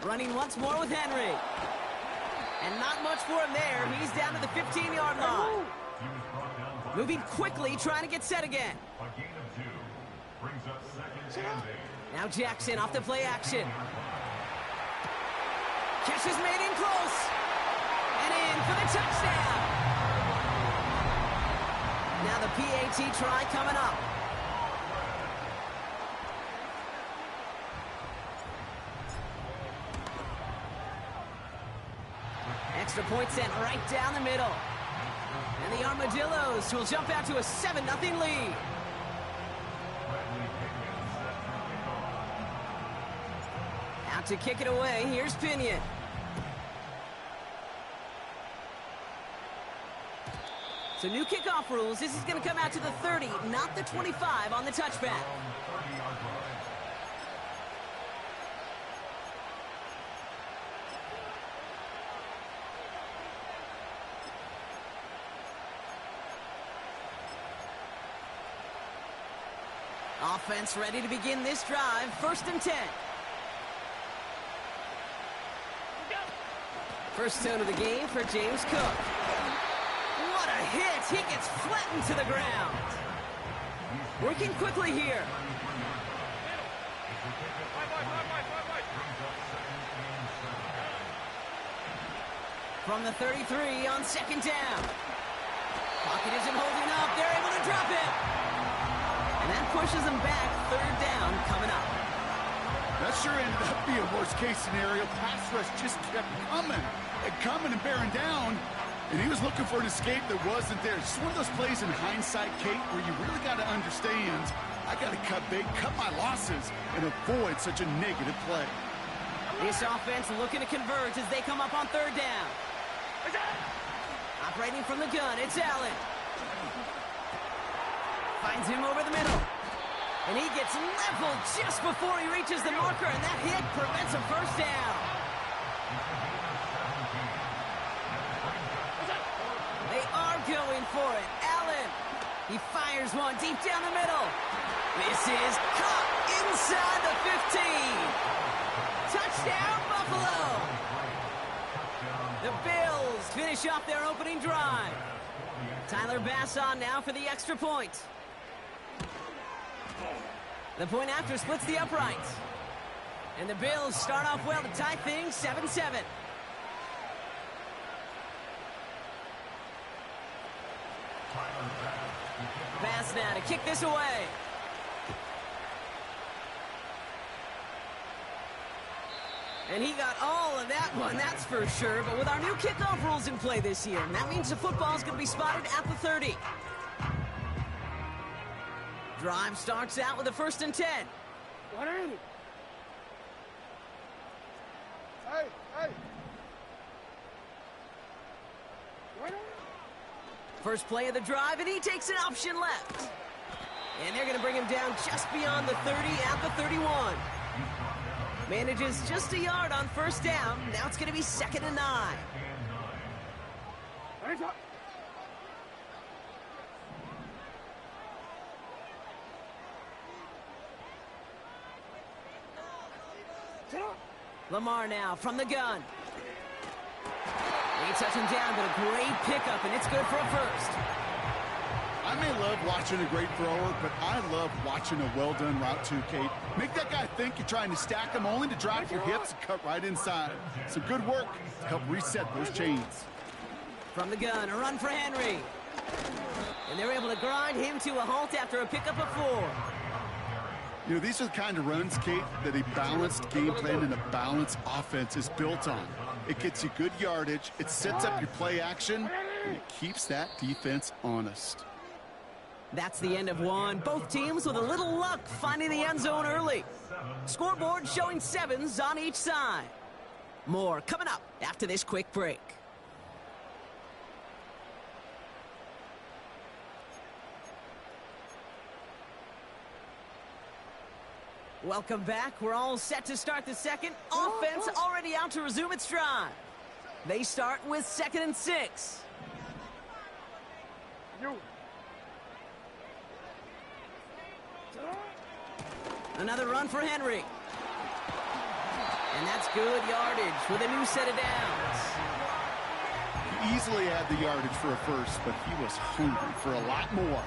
Running once more with Henry. And not much for him there. He's down to the 15-yard line. Moving quickly, trying to get set again. Now Jackson off the play action. Catch is made in close. And in for the touchdown. Now the PAT try coming up. Extra point sent right down the middle. And the Armadillos will jump out to a 7-0 lead. Out to kick it away, here's Pinion. So new kickoff rules, this is going to come out to the 30, not the 25 on the touchback. Offense ready to begin this drive. 1st and 10. First tone of the game for James Cook. What a hit! He gets flattened to the ground. Working quickly here. From the 33 on 2nd down. Pocket isn't holding up. They're able to drop it. And that pushes them back. 3rd down coming up. That sure ended up being a worst-case scenario. Pass rush just kept coming and bearing down. And he was looking for an escape that wasn't there. It's one of those plays in hindsight, Kate, where you really got to understand, I got to cut big, cut my losses, and avoid such a negative play. This offense looking to converge as they come up on 3rd down. Operating from the gun, it's Allen. Finds him over the middle. And he gets leveled just before he reaches the marker, and that hit prevents a 1st down. They are going for it. Allen, he fires one deep down the middle. This is caught inside the 15. Touchdown, Buffalo. The Bills finish off their opening drive. Tyler Bass on now for the extra point. The point after splits the uprights. And the Bills start off well to tie things 7-7. Pass now to kick this away. And he got all of that one, that's for sure. But with our new kickoff rules in play this year, that means the football's going to be spotted at the 30. Drive starts out with a 1st and 10. What are you? Hey! What are you? First play of the drive, and he takes an option left. And they're going to bring him down just beyond the 30 at the 31. Manages just a yard on 1st down. Now it's going to be 2nd and 9. Lamar now from the gun. They touch him down, but a great pickup, and it's good for a 1st. I may love watching a great thrower, but I love watching a well-done route too, Kate. Make that guy think you're trying to stack him only to drop your hips and cut right inside. Some good work to help reset those chains. From the gun, a run for Henry. And they're able to grind him to a halt after a pickup of 4. You know, these are the kind of runs, Kate, that a balanced game plan and a balanced offense is built on. It gets you good yardage, it sets up your play action, and it keeps that defense honest. That's the end of one. Both teams with a little luck finding the end zone early. Scoreboard showing 7s on each side. More coming up after this quick break. Welcome back. We're all set to start the second. Offense already out to resume its drive. They start with 2nd and 6. Another run for Henry. And that's good yardage with a new set of downs. He easily had the yardage for a first, but he was hungry for a lot more.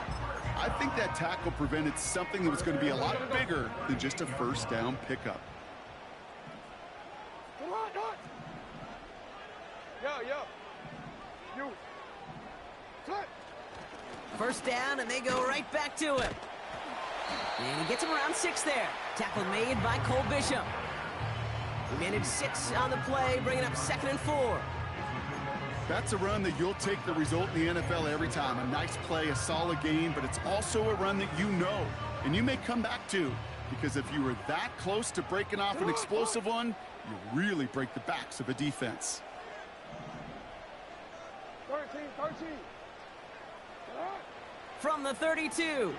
I think that tackle prevented something that was going to be a lot bigger than just a first down pickup. First down, and they go right back to him. And he gets him around 6 there. Tackle made by Cole Bishop. He managed 6 on the play, bringing up 2nd and 4. That's a run that you'll take the result in the NFL every time. A nice play, a solid game, but it's also a run that you know, and you may come back to, because if you were that close to breaking off an explosive one, you really break the backs of a defense. 13. From the 32.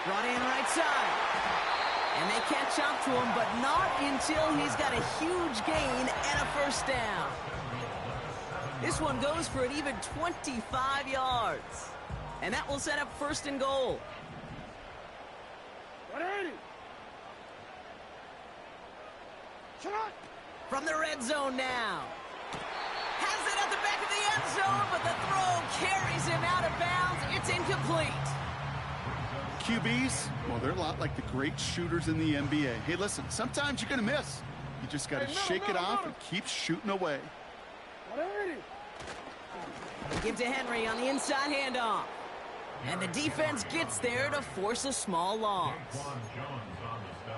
Brought in right side. And they catch up to him, but not until he's got a huge gain and a first down. This one goes for an even 25 yards. And that will set up 1st and goal. 180. Shot. From the red zone now. Has it at the back of the end zone, but the throw carries him out of bounds. It's incomplete. QBs, well, they're a lot like the great shooters in the NBA. Hey, listen, sometimes you're going to miss. You just got to shake it off and keep shooting away. 180. They give to Henry on the inside handoff. And the defense gets there to force a small loss.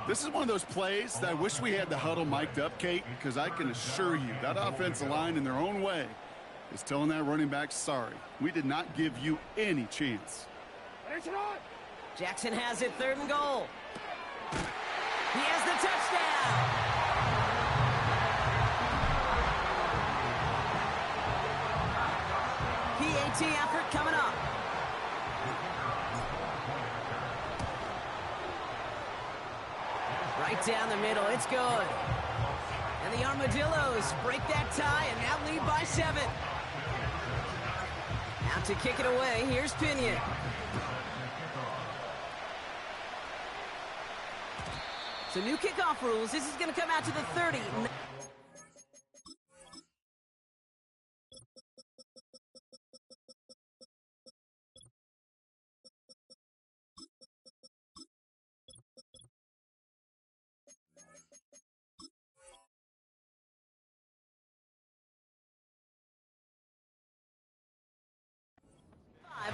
This is one of those plays that I wish we had the huddle mic'd up, Kate, because I can assure you that offensive line in their own way is telling that running back, sorry, we did not give you any chance. Jackson has it, 3rd and goal. He has the touchdown. PAT effort coming up. Right down the middle, it's good. And the Armadillos break that tie and now lead by 7. Out to kick it away, here's Pinion. So new kickoff rules. This is going to come out to the 30.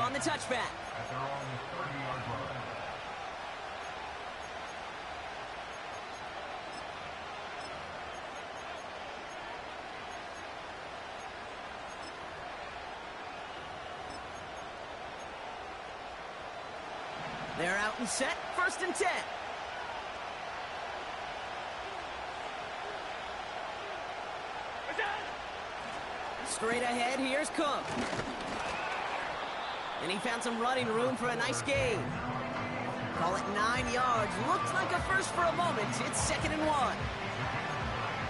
On the touchback. They're out and set. 1st and 10. Straight ahead, here's Cook. And he found some running room for a nice gain. Call it 9 yards. Looked like a first for a moment. It's 2nd and 1.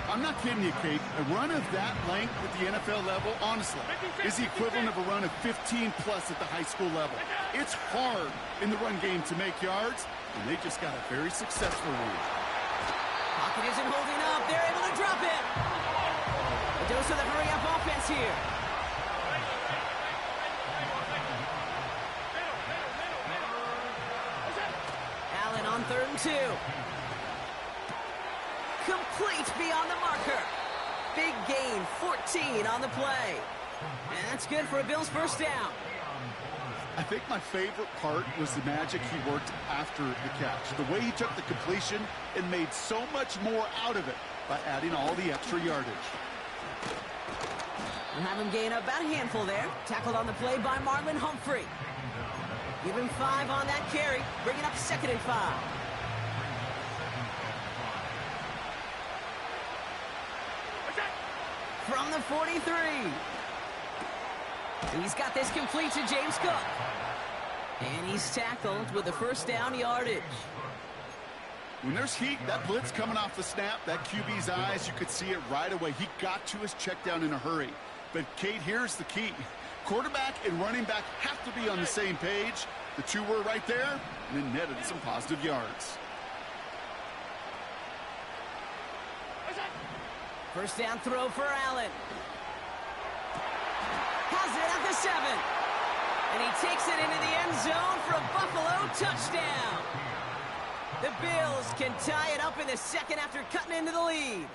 I'm not kidding you, Kate. A run of that length at the NFL level, honestly, is the equivalent of a run of 15-plus at the high school level. It's hard in the run game to make yards, and they just got a very successful one. Pocket isn't holding up. They're able to drop it. A dose of the hurry-up offense here. Allen on 3rd and 2. Complete beyond the marker. Big gain, 14 on the play. And that's good for a Bills first down. I think my favorite part was the magic he worked after the catch. The way he took the completion and made so much more out of it by adding all the extra yardage. We'll have him gain about a handful there. Tackled on the play by Marlon Humphrey. Give him 5 on that carry, bringing up 2nd and 5. From the 43. And he's got this complete to James Cook. And he's tackled with the first down yardage. When there's heat, that blitz coming off the snap, that QB's eyes, you could see it right away. He got to his check down in a hurry. But, Kate, here's the key. Quarterback and running back have to be on the same page. The two were right there, and then netted some positive yards. First down throw for Allen. Has it at the 7. And he takes it into the end zone for a Buffalo touchdown. The Bills can tie it up in the second after cutting into the lead.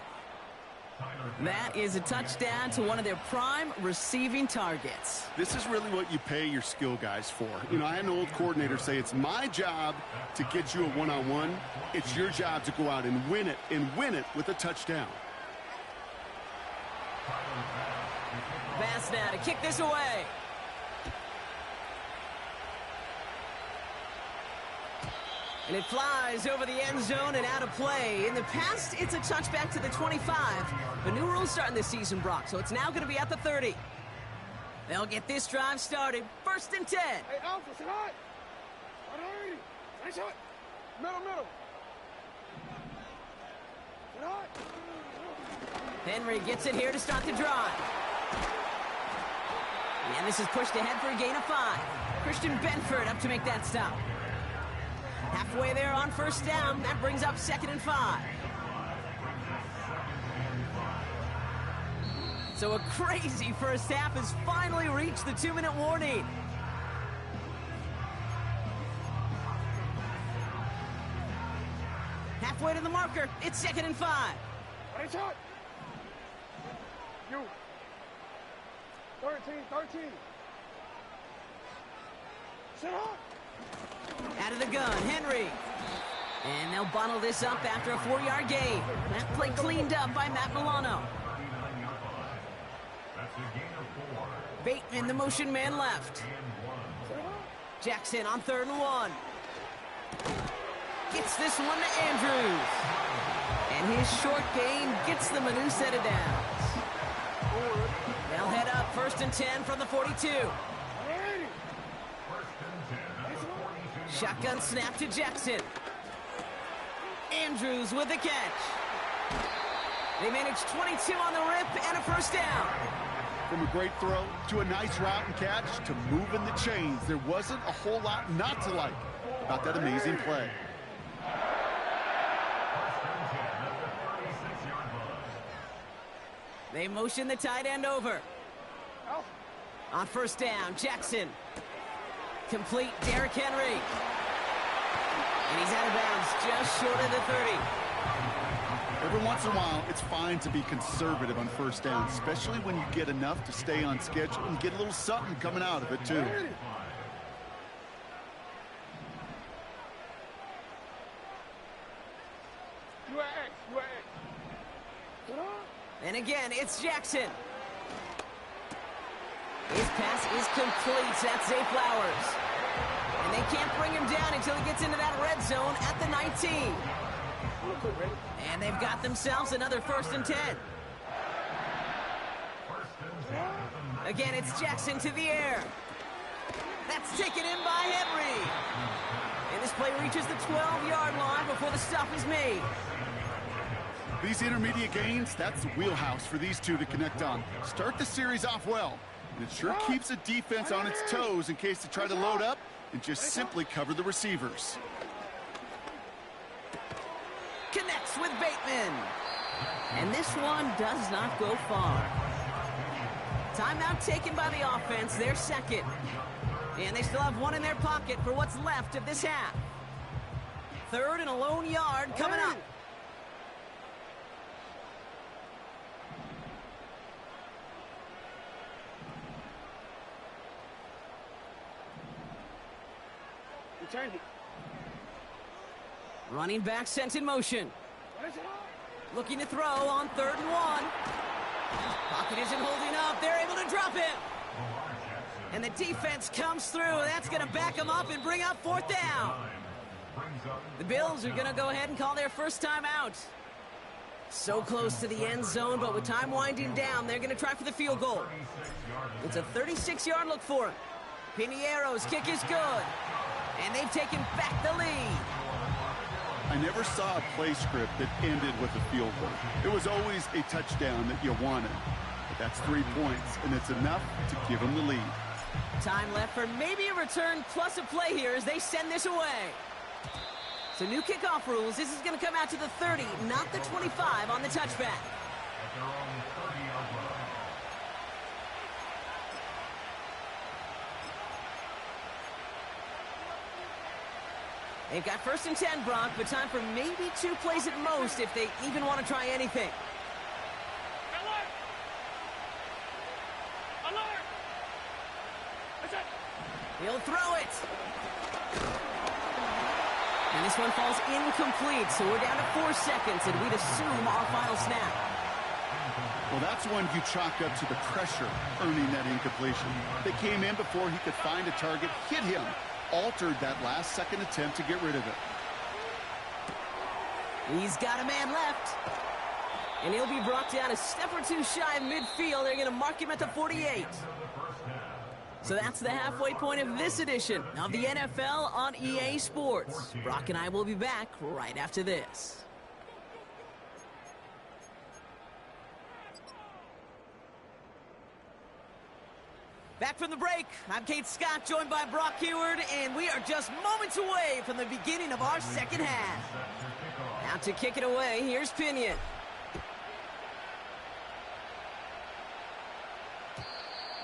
That is a touchdown to one of their prime receiving targets. This is really what you pay your skill guys for. You know, I had an old coordinator say it's my job to get you a one-on-one. It's your job to go out and win it with a touchdown. Pass now to kick this away. And it flies over the end zone and out of play. In the past, it's a touchback to the 25. The new rules starting this season, Brock, so it's now going to be at the 30. They'll get this drive started. First and 10. Hey, Alpha, sit high. Nice shot. Middle. Sit high. Henry gets it here to start the drive. And this is pushed ahead for a gain of 5. Christian Benford up to make that stop. Halfway there on first down. That brings up 2nd and 5. So a crazy first half has finally reached the 2-minute warning. Halfway to the marker. It's 2nd and 5. Nice shot. You. 13. Sit high. Out of the gun, Henry. And they'll bundle this up after a 4-yard gain. That play cleaned up by Matt Milano. Bateman, the motion man left. Jackson on 3rd and 1. Gets this one to Andrews. And his short gain gets them a new set of downs. They'll head up 1st and 10 from the 42. Shotgun snap to Jackson. Andrews with the catch. They manage 22 on the rip and a first down. From a great throw to a nice route and catch to moving the chains, there wasn't a whole lot not to like about that amazing play. They motion the tight end over. On first down, Jackson. Complete, Derrick Henry. And he's out of bounds, just short of the 30. Every once in a while, it's fine to be conservative on first down, especially when you get enough to stay on schedule and get a little something coming out of it, too. And again, it's Jackson. His pass is complete. That's Zay Flowers. And they can't bring him down until he gets into that red zone at the 19. And they've got themselves another 1st and 10. Again, it's Jackson to the air. That's taken in by Henry. And this play reaches the 12-yard line before the stop is made. These intermediate gains, that's the wheelhouse for these two to connect on. Start the series off well, and it sure keeps the defense on its toes in case they try to load up and just simply cover the receivers. Connects with Bateman. And this one does not go far. Timeout taken by the offense, their second. And they still have one in their pocket for what's left of this half. 3rd and a lone yard coming up. Running back sent in motion. Looking to throw on 3rd and 1. Pocket isn't holding up. They're able to drop it. And the defense comes through. That's going to back them up and bring up 4th down. The Bills are going to go ahead and call their first time out. So close to the end zone, but with time winding down, they're going to try for the field goal. It's a 36-yard look for him. Piniero's kick is good. And they've taken back the lead. I never saw a play script that ended with a field goal. It was always a touchdown that you wanted. But that's 3 points, and it's enough to give them the lead. Time left for maybe a return plus a play here as they send this away. So new kickoff rules. This is going to come out to the 30, not the 25 on the touchback. They've got 1st and 10, Brock, but time for maybe 2 plays at most if they even want to try anything. He'll throw it. And this one falls incomplete, so we're down to 4 seconds, and we'd assume our final snap. Well, that's one you chalk up to the pressure earning that incompletion. They came in before he could find a target, hit him, altered that last-second attempt to get rid of it. He's got a man left. And he'll be brought down a step or 2 shy of midfield. They're going to mark him at the 48. So that's the halfway point of this edition of the NFL on EA Sports. Brock and I will be back right after this. Back from the break, I'm Kate Scott, joined by Brock Huard, and we are just moments away from the beginning of our second half. Now to kick it away, here's Pinion.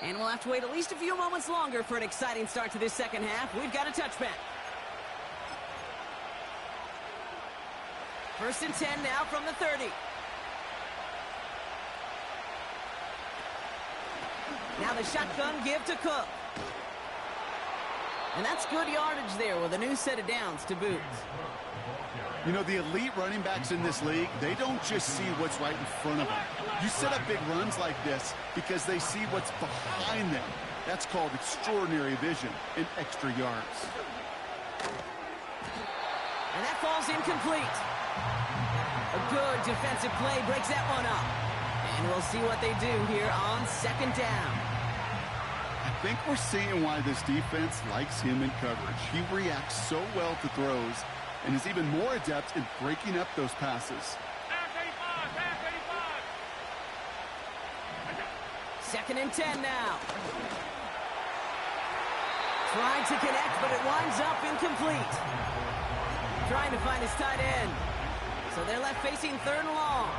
And we'll have to wait at least a few moments longer for an exciting start to this second half. We've got a touchback. 1st and 10 now from the 30. Now the shotgun give to Cook. And that's good yardage there with a new set of downs to boot. You know, the elite running backs in this league, they don't just see what's right in front of them. You set up big runs like this because they see what's behind them. That's called extraordinary vision and extra yards. And that falls incomplete. A good defensive play breaks that one up. And we'll see what they do here on 2nd down. I think we're seeing why this defense likes him in coverage. He reacts so well to throws and is even more adept in breaking up those passes. 2nd and 10 now. Trying to connect, but it winds up incomplete. Trying to find his tight end. So they're left facing 3rd and long.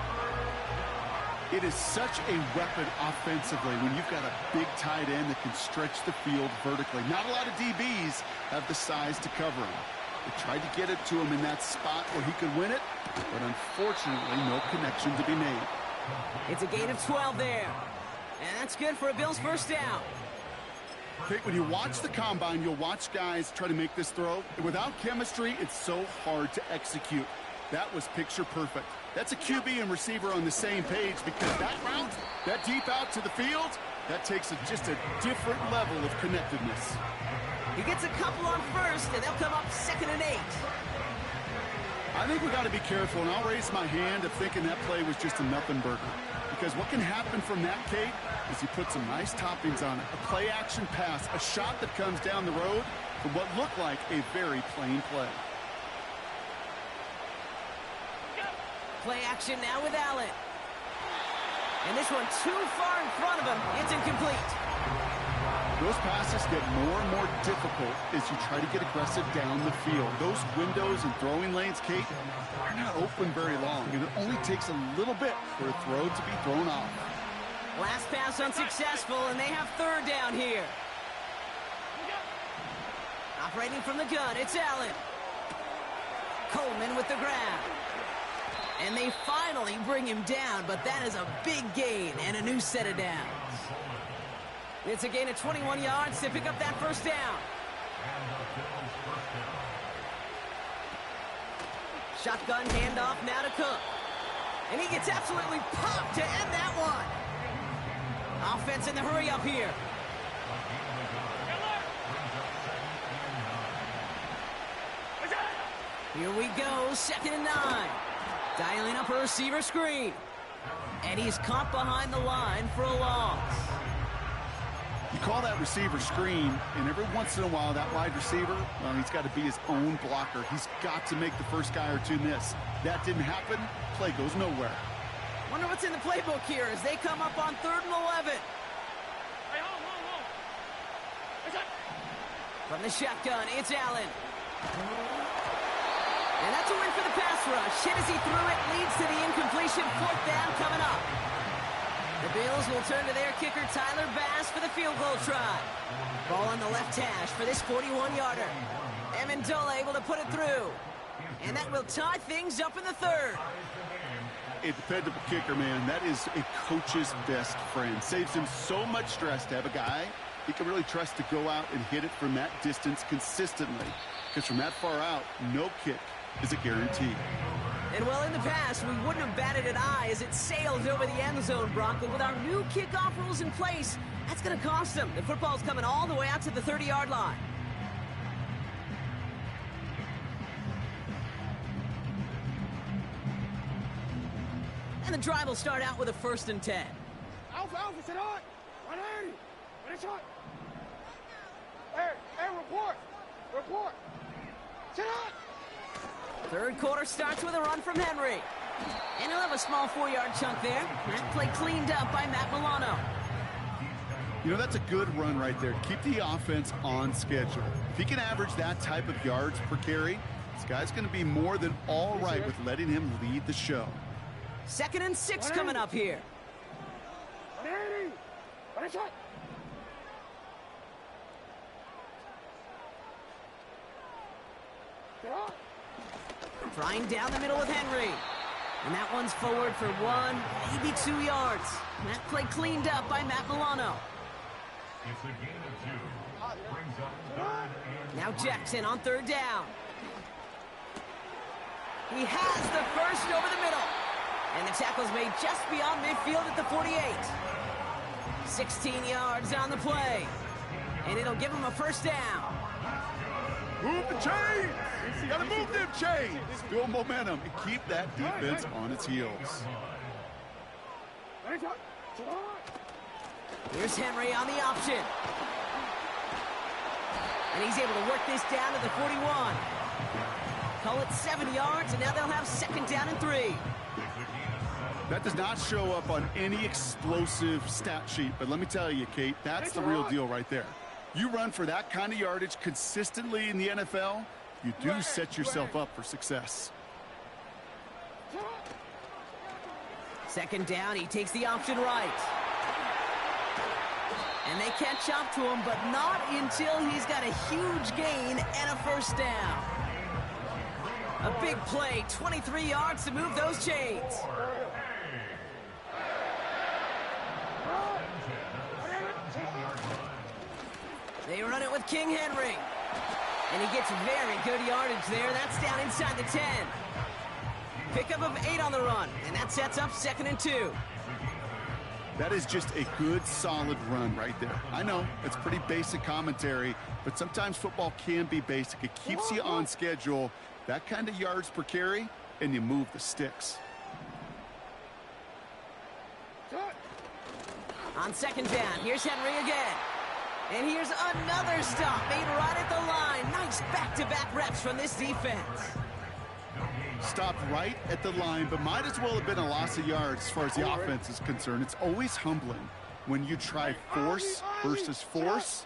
It is such a weapon offensively when you've got a big tight end that can stretch the field vertically. Not a lot of DBs have the size to cover him. They tried to get it to him in that spot where he could win it, but unfortunately no connection to be made. It's a gain of 12 there. And that's good for a Bills 1st down. Okay, when you watch the combine, you'll watch guys try to make this throw. Without chemistry, it's so hard to execute. That was picture perfect. That's a QB and receiver on the same page because that route, that deep out to the field, that takes just a different level of connectedness. He gets a couple on 1st, and they'll come up 2nd and 8. I think we got to be careful, and I'll raise my hand of thinking that play was just a nothing burger. Because what can happen from that, Kate, is you put some nice toppings on it. A play-action pass, a shot that comes down the road from what looked like a very plain play. Play action now with Allen. And this one too far in front of him. It's incomplete. Those passes get more and more difficult as you try to get aggressive down the field. Those windows and throwing lanes, Kate, are not open very long, and it only takes a little bit for a throw to be thrown off. Last pass unsuccessful, and they have 3rd down here. Operating from the gun, it's Allen. Coleman with the grab. And they finally bring him down, but that is a big gain and a new set of downs. It's a gain of 21 yards to pick up that 1st down. Shotgun handoff now to Cook. And he gets absolutely popped to end that one. Offense in the hurry up here. Here we go, 2nd and 9. Dialing up a receiver screen. And he's caught behind the line for a loss. You call that receiver screen, and every once in a while, that wide receiver, well, he's got to be his own blocker. He's got to make the first guy or two miss. That didn't happen. Play goes nowhere. Wonder what's in the playbook here as they come up on 3rd and 11. From the shotgun, it's Allen. And that's a win for the pass rush. Hit as he threw it, leads to the incompletion. 4th down coming up. The Bills will turn to their kicker, Tyler Bass, for the field goal try. Ball on the left hash for this 41-yarder. Amendola able to put it through. And that will tie things up in the third. A dependable kicker, man. That is a coach's best friend. Saves him so much stress to have a guy he can really trust to go out and hit it from that distance consistently. Because from that far out, no kick is a guarantee. And well, in the past, we wouldn't have batted an eye as it sailed over the end zone, Brock. But with our new kickoff rules in place, that's going to cost them. The football's coming all the way out to the 30-yard line. And the drive will start out with a 1st and 10. Alpha, sit on. 180. Finish on. Hey, report. Sit on. Third quarter starts with a run from Henry. And he'll have a small 4-yard chunk there. That play cleaned up by Matt Milano. You know, that's a good run right there. Keep the offense on schedule. If he can average that type of yards per carry, this guy's going to be more than all right with letting him lead the show. 2nd and 6 coming up here. 180. Finish on. Sit on. Trying down the middle with Henry. And that one's forward for 1, maybe 2 yards. And that play cleaned up by Matt Milano. It's a gain of 2. Brings up 3rd and Now Jackson on 3rd down. He has the first over the middle. And the tackle's made just beyond midfield at the 48. 16 yards on the play. And it'll give him a 1st down. Move the chains! Gotta move them chains! Build momentum and keep that defense on its heels. Finish on. Sit on. Here's Henry on the option. And he's able to work this down to the 41. Call it 7 yards, and now they'll have 2nd down and 3. That does not show up on any explosive stat sheet, but let me tell you, Kate, that's the real deal right there. You run for that kind of yardage consistently in the NFL, you do set yourself up for success. 2nd down, he takes the option right. And they catch up to him, but not until he's got a huge gain and a 1st down. A big play, 23 yards to move those chains. They run it with King Henry. And he gets very good yardage there. That's down inside the 10. Pickup of 8 on the run, and that sets up 2nd and 2. That is just a good, solid run right there. I know, it's pretty basic commentary, but sometimes football can be basic. It keeps you on schedule, that kind of yards per carry, and you move the sticks. On 2nd down, here's Henry again. And here's another stop made right at the line. Nice back-to-back reps from this defense. Stopped right at the line, but might as well have been a loss of yards as far as the offense is concerned. It's always humbling when you try force versus force,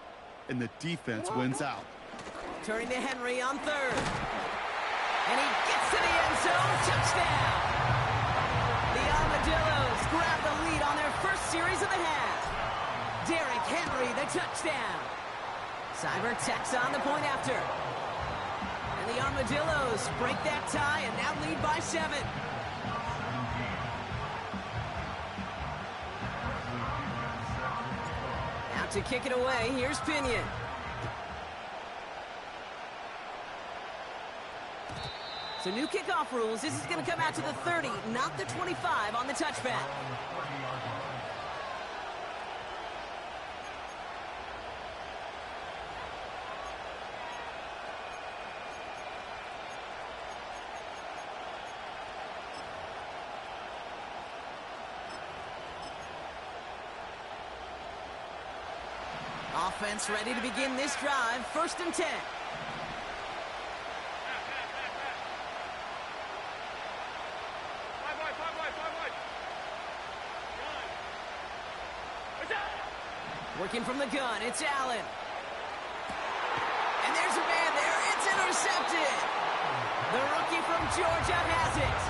and the defense wins out. Turning to Henry on 3rd. And he gets to the end zone. Touchdown! The Armadillos grab the lead on their first series of the half. Derrick Henry, the touchdown. Cyber tacks on the point after. And the Armadillos break that tie and now lead by 7. Out to kick it away, here's Pinion. So new kickoff rules. This is going to come out to the 30, not the 25 on the touchback. Offense ready to begin this drive. 1st and 10. Working from the gun, it's Allen. And there's a man there. It's intercepted. The rookie from Georgia has it.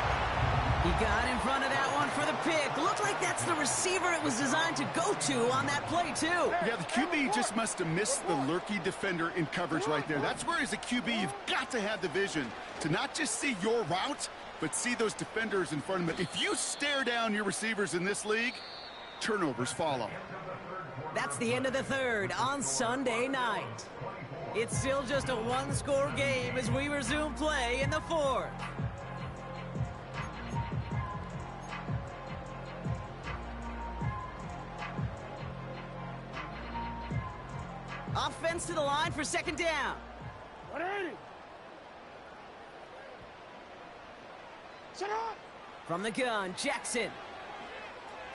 He got in front of that one for the pick. Looked like that's the receiver it was designed to go to on that play, too. Yeah, the QB just must have missed the lurky defender in coverage right there. That's where, as a QB, you've got to have the vision to not just see your route, but see those defenders in front of them. If you stare down your receivers in this league, turnovers follow. That's the end of the third on Sunday night. It's still just a one-score game as we resume play in the fourth. Offense to the line for second down. 180. Set up. From the gun, Jackson.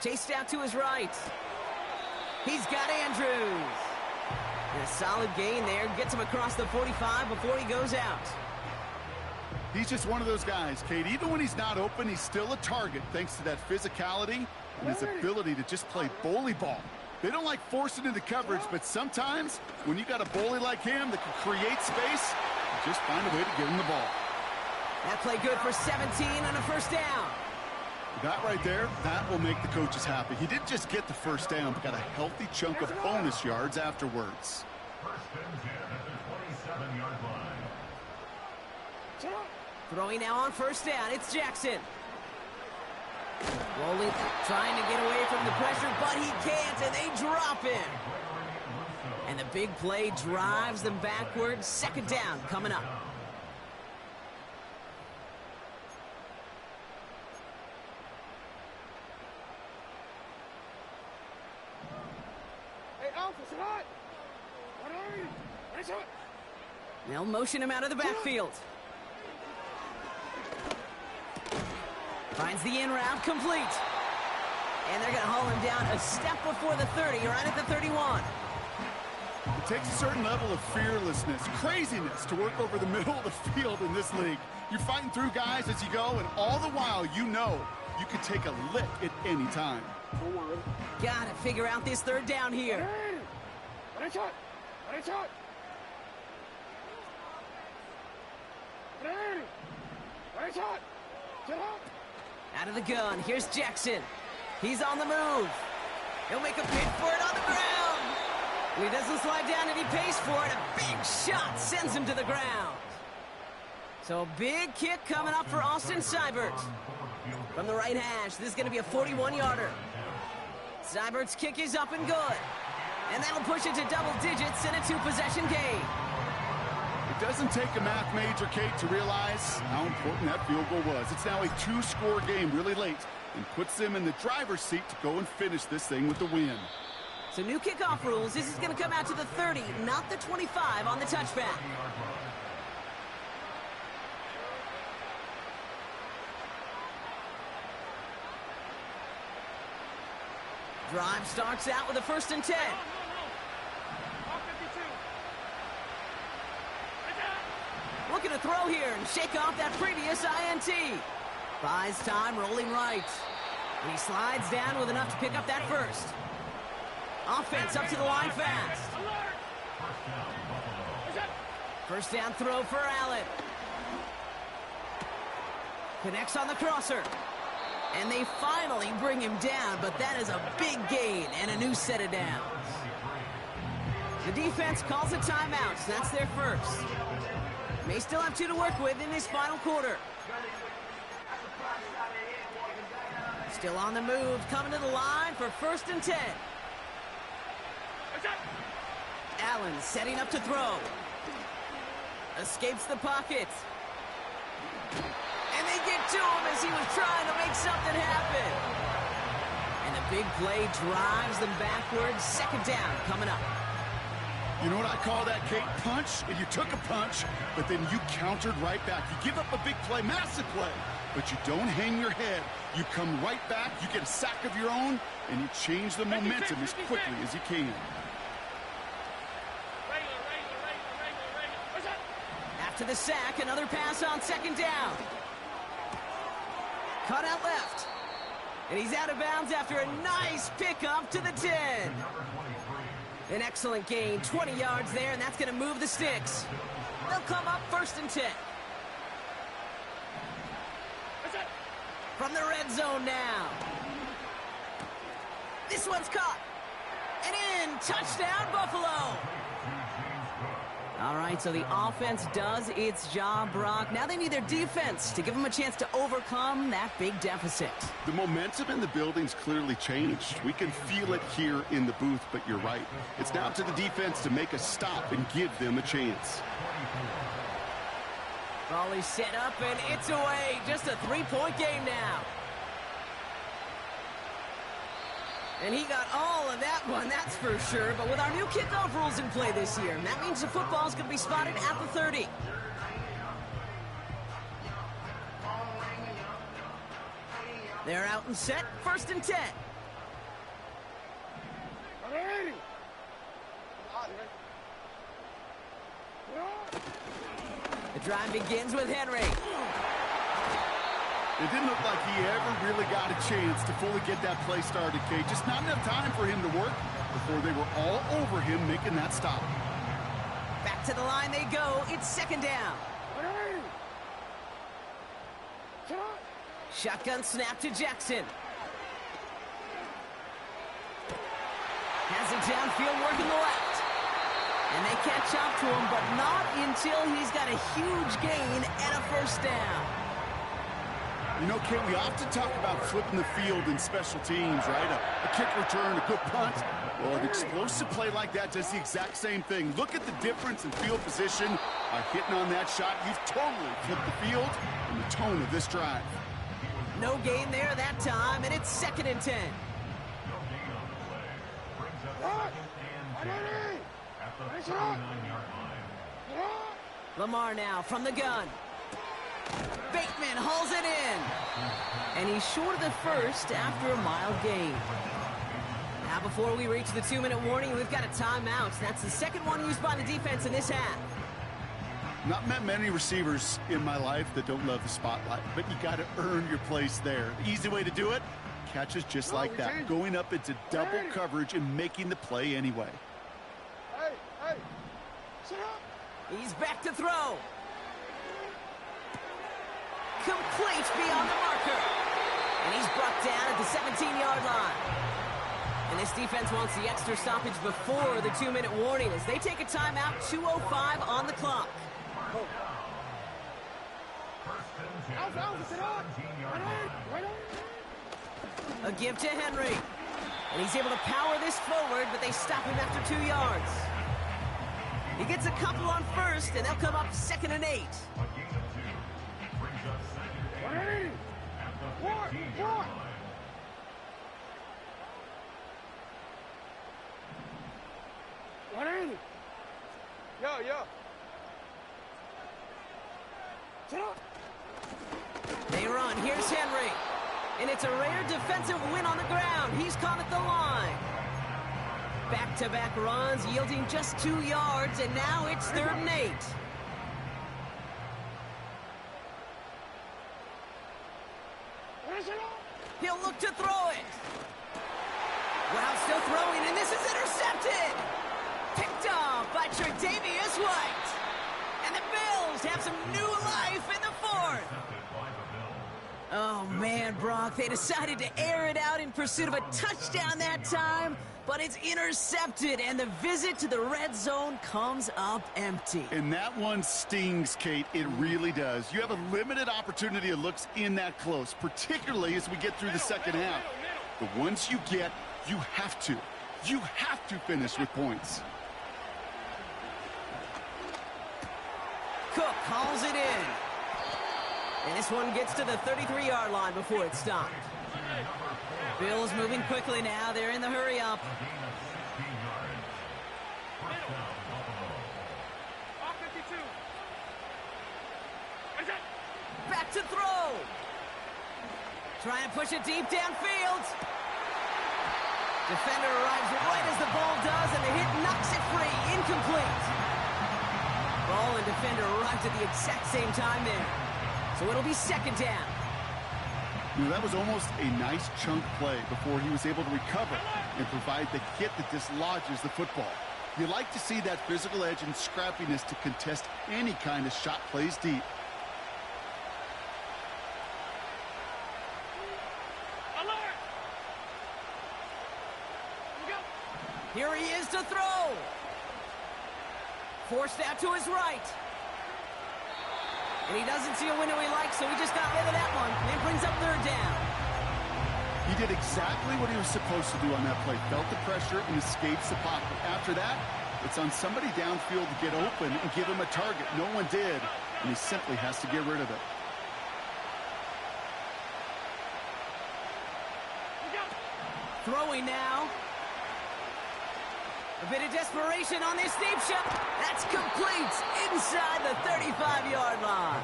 Chased out to his right. He's got Andrews. And a solid gain there. Gets him across the 45 before he goes out. He's just one of those guys, Kate. Even when he's not open, he's still a target thanks to that physicality and his ability to just play bully ball. They don't like forcing into coverage, but sometimes when you got a bully like him that can create space, you just find a way to give him the ball. That play good for 17 on a first down. That right there, that will make the coaches happy. He didn't just get the first down, but got a healthy chunk of bonus yards afterwards. First and 10 at the 27-yard line. Set up. Throwing now on first down, it's Jackson. Rolling, trying to get away from the pressure, but he can't, and they drop him. And the big play drives them backwards. Second down coming up. Hey, Alpha, set up. 180. Nice hit. They'll motion him out of the backfield. Finds the in route complete. And they're going to haul him down a step before the 30, right at the 31. It takes a certain level of fearlessness, craziness to work over the middle of the field in this league. You're fighting through guys as you go, and all the while you know you can take a lick at any time. Got to figure out this third down here. 180. Nice hit. Nice hit. 180. Nice hit. Set up. Out of the gun, here's Jackson. He's on the move. He'll make a pick for it on the ground. He doesn't slide down and he pays for it. A big shot sends him to the ground. So big kick coming up for Austin Seibert. From the right hash, this is going to be a 41-yarder. Seibert's kick is up and good. And that'll push it to double digits in a two-possession game. It doesn't take a math major, Kate, to realize how important that field goal was. It's now a two-score game really late and puts them in the driver's seat to go and finish this thing with the win. So new kickoff rules. This is going to come out to the 30, not the 25 on the touchback. Drive starts out with a 1st and 10. Looking to throw here and shake off that previous INT. Buys time, rolling right. And he slides down with enough to pick up that first. Offense up to the line fast. First down throw for Allen. Connects on the crosser. And they finally bring him down, but that is a big gain and a new set of downs. The defense calls a timeout, so that's their first. May still have 2 to work with in this final quarter. Still on the move, coming to the line for 1st and 10. Allen setting up to throw. Escapes the pocket. And they get to him as he was trying to make something happen. And the big play drives them backwards. Second down coming up. You know what I call that, Kate? Punch. And you took a punch, but then you countered right back. You give up a big play, massive play, but you don't hang your head. You come right back, you get a sack of your own, and you change the momentum as quickly as you can. After the sack, another pass on second down. Cut out left. And he's out of bounds after a nice pickup to the 10. An excellent gain, 20 yards there, and that's going to move the sticks. They'll come up 1st and 10. From the red zone now. This one's caught. And in. Touchdown, Buffalo. All right, so the offense does its job, Brock. Now they need their defense to give them a chance to overcome that big deficit. The momentum in the building's clearly changed. We can feel it here in the booth, but you're right. It's now to the defense to make a stop and give them a chance. Volley set up, and it's away. Just a 3-point game now. And he got all of that one, that's for sure. But with our new kickoff rules in play this year, that means the football's going to be spotted at the 30. They're out and set, 1st and 10. The drive begins with Henry. It didn't look like he ever really got a chance to fully get that play started, Kate. Just not enough time for him to work before they were all over him making that stop. Back to the line they go. It's 2nd down. Shotgun snap to Jackson. Has it downfield, working the left. And they catch up to him, but not until he's got a huge gain and a 1st down. You know, Kate, we often talk about flipping the field in special teams, right? A kick return, a good punt. Well, an explosive play like that does the exact same thing. Look at the difference in field position. By hitting on that shot, you've totally flipped the field and the tone of this drive. No gain there that time, and it's 2nd and 10. Lamar now from the gun. Bateman hauls it in. And he's short of the 1st after a mild gain. Now before we reach the 2-minute warning, we've got a timeout. That's the 2nd one used by the defense in this half. Not met many receivers in my life that don't love the spotlight, but you got to earn your place there. The easy way to do it, catches just like that, going up into double coverage and making the play anyway. Hey, sit up. He's back to throw. Complete beyond the marker. And he's brought down at the 17-yard line. And this defense wants the extra stoppage before the 2-minute warning as they take a timeout, 2:05 on the clock. A give to Henry. And he's able to power this forward, but they stop him after 2 yards. He gets a couple on 1st, and they'll come up 2nd and 8. Yo. They run. Here's Henry. And it's a rare defensive win on the ground. He's caught at the line. Back-to-back runs yielding just 2 yards, and now it's 3rd and 8. He'll look to throw it. Wow, still throwing, and this is intercepted. Picked off by Tre'Davious White. And the Bills have some new life in the 4th. Oh, man, Brock, they decided to air it out in pursuit of a touchdown that time, but it's intercepted, and the visit to the red zone comes up empty. And that one stings, Kate. It really does. You have a limited opportunity of looks in that close, particularly as we get through the 2nd half. The ones you get, you have to finish with points. Cook hauls it in. And this one gets to the 33-yard line before it's stopped. Bills moving quickly now. They're in the hurry up. Back to throw. Trying to push it deep downfield. Defender arrives right as the ball does, and the hit knocks it free. Incomplete. Ball and defender arrived at the exact same time there. So it'll be 2nd down. You know, that was almost a nice chunk play before he was able to recover and provide the hit that dislodges the football. You like to see that physical edge and scrappiness to contest any kind of shot plays deep. Here he is to throw. Forced out to his right. And he doesn't see a window he likes, so he just got rid of that one. And brings up third down. He did exactly what he was supposed to do on that play. Felt the pressure and escapes the pocket. After that, it's on somebody downfield to get open and give him a target. No one did, and he simply has to get rid of it. Throwing now. A bit of desperation on this deep shot. That's complete inside the 35-yard line.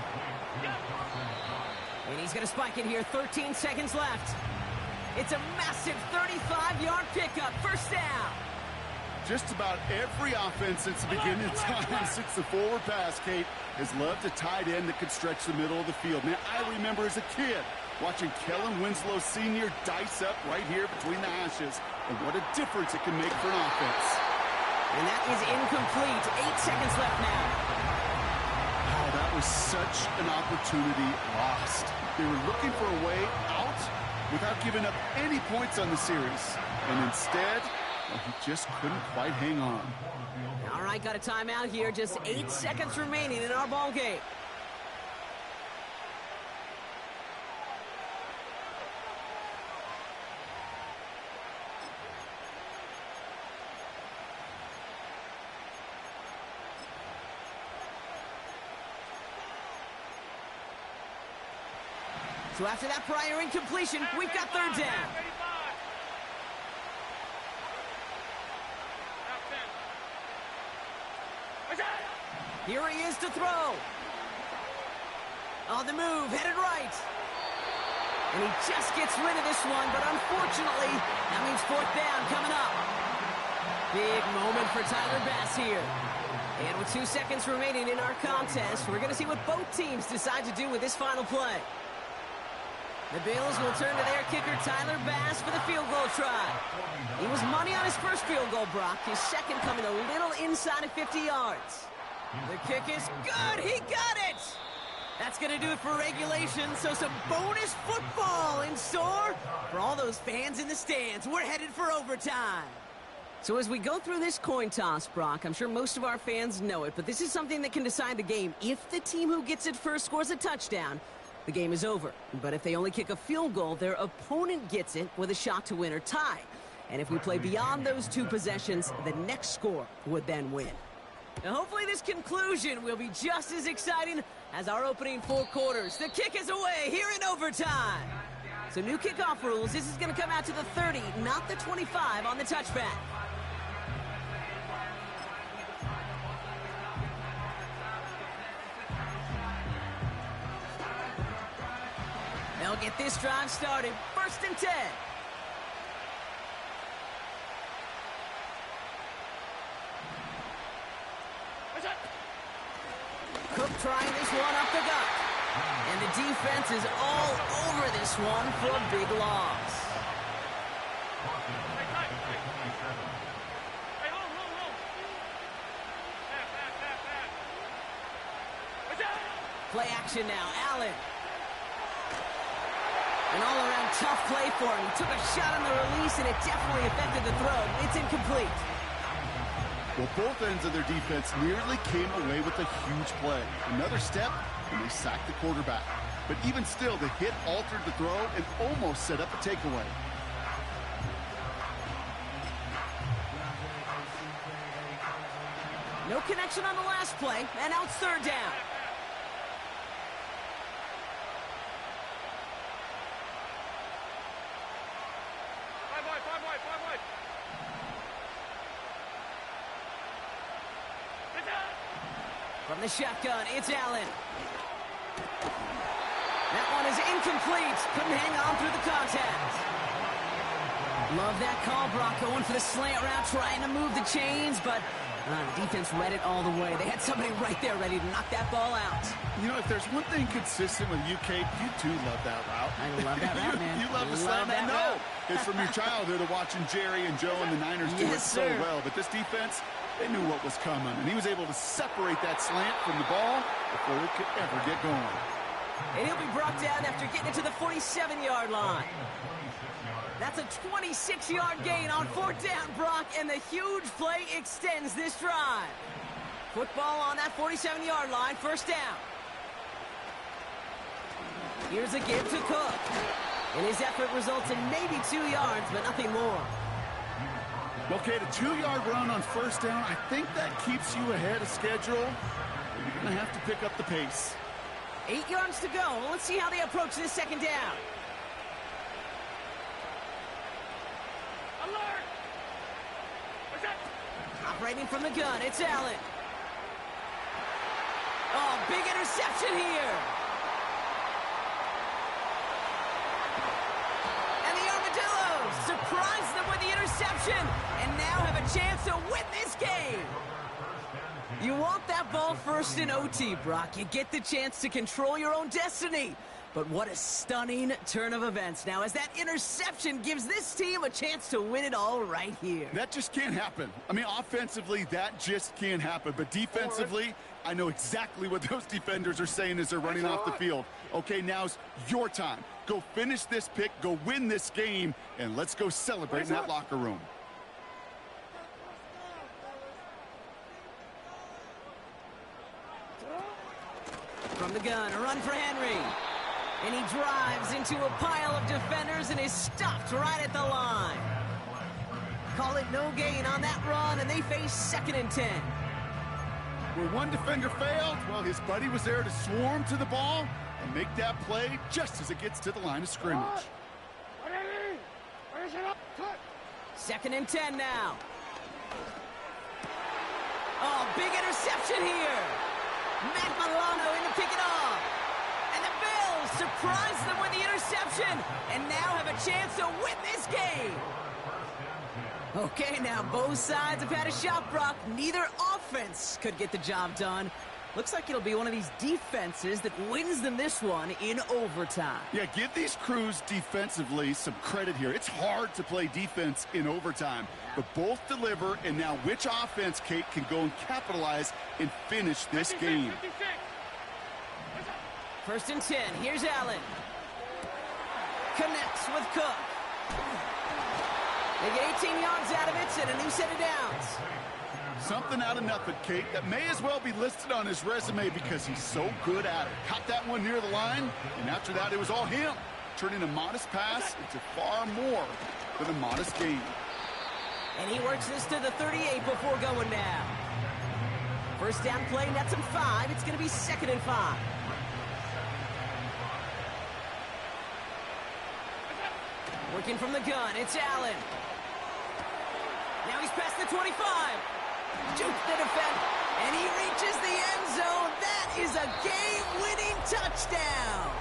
And he's going to spike it here. 13 seconds left. It's a massive 35-yard pickup. First down. Just about every offense since the beginning of time, since the forward pass, Kate, has loved a tight end that could stretch the middle of the field. Man, I remember as a kid watching Kellen Winslow Sr. dice up right here between the hashes. And what a difference it can make for an offense. And that is incomplete. 8 seconds left now. Oh, that was such an opportunity lost. They were looking for a way out without giving up any points on the series. And instead, well, he just couldn't quite hang on. All right, got a timeout here. Just 8 seconds remaining in our ball game. So after that prior incompletion, we've got third down. Here he is to throw. On the move, headed right. And he just gets rid of this one, but unfortunately, that means fourth down coming up. Big moment for Tyler Bass here. And with 2 seconds remaining in our contest, we're going to see what both teams decide to do with this final play. The Bills will turn to their kicker, Tyler Bass, for the field goal try. He was money on his first field goal, Brock. His second coming a little inside of 50 yards. The kick is good. He got it. That's going to do it for regulation. So some bonus football in store for all those fans in the stands. We're headed for overtime. So as we go through this coin toss, Brock, I'm sure most of our fans know it, but this is something that can decide the game. If the team who gets it first scores a touchdown, the game is over. But if they only kick a field goal, their opponent gets it with a shot to win or tie. And if we play beyond those 2 possessions, the next score would then win. Now hopefully this conclusion will be just as exciting as our opening 4 quarters. The kick is away here in overtime. So new kickoff rules. This is going to come out to the 30, not the 25 on the touchback. They'll get this drive started. 1st and 10. Cook trying this one up the gut. And the defense is all over this one for a big loss. Play action now. Allen. An all-around tough play for him. He took a shot on the release, and it definitely affected the throw. It's incomplete. Well, both ends of their defense nearly came away with a huge play. Another step, and they sacked the quarterback. But even still, the hit altered the throw and almost set up a takeaway. No connection on the last play, and now it's third down. From the shotgun, it's Allen. That one is incomplete. Couldn't hang on through the contact. Love that call, Brock, going for the slant route, trying to move the chains, but the defense read it all the way. They had somebody right there ready to knock that ball out. You know, if there's one thing consistent with you, Kate, you do love that route. I love that route, man. You love the slant. I know. It's from your childhood of watching Jerry and Joe and the Niners do it so well. But this defense, they knew what was coming, and he was able to separate that slant from the ball before it could ever get going. And he'll be brought down after getting it to the 47-yard line. That's a 26-yard gain on 4th down, Brock, and the huge play extends this drive. Football on that 47-yard line, 1st down. Here's a give to Cook. And his effort results in maybe 2 yards, but nothing more. Okay, the 2-yard run on 1st down, I think that keeps you ahead of schedule. You're going to have to pick up the pace. 8 yards to go. Let's see how they approach this 2nd down. Alert! What's that? Operating from the gun, it's Allen. Oh, big interception here. And the Armadillos surprise them with the interception and now have a chance to win this game. You want that ball first in OT, Brock. You get the chance to control your own destiny. But what a stunning turn of events now as that interception gives this team a chance to win it all right here. That just can't happen. I mean, offensively, that just can't happen. But defensively, I know exactly what those defenders are saying as they're running off the field. Okay, now's your time. Go finish this pick, go win this game, and let's go celebrate in that locker room. From the gun, a run for Henry. And he drives into a pile of defenders and is stopped right at the line. Call it no gain on that run, and they face 2nd and 10. Where one defender failed, well, his buddy was there to swarm to the ball and make that play just as it gets to the line of scrimmage. 2nd and 10 now. Oh, big interception here. Matt Milano in to pick it off. And the Bills surprise them with the interception and now have a chance to win this game. Okay, now both sides have had a shot, Brock. Neither offense could get the job done. Looks like it'll be one of these defenses that wins them this one in overtime. Yeah, give these crews defensively some credit here. It's hard to play defense in overtime, but both deliver, and now which offense, Kate, can go and capitalize and finish this game? 1st and 10. Here's Allen. Connects with Cook. They get 18 yards out of it and a new set of downs. Something out of nothing, Kate, that may as well be listed on his resume because he's so good at it. Caught that one near the line, and after that, it was all him. Turning a modest pass into far more than a modest gain. And he works this to the 38 before going down. 1st down play, nets him 5. It's going to be 2nd and 5. Working from the gun, it's Allen. Now he's past the 25. Jukes the defense, and he reaches the end zone. That is a game-winning touchdown.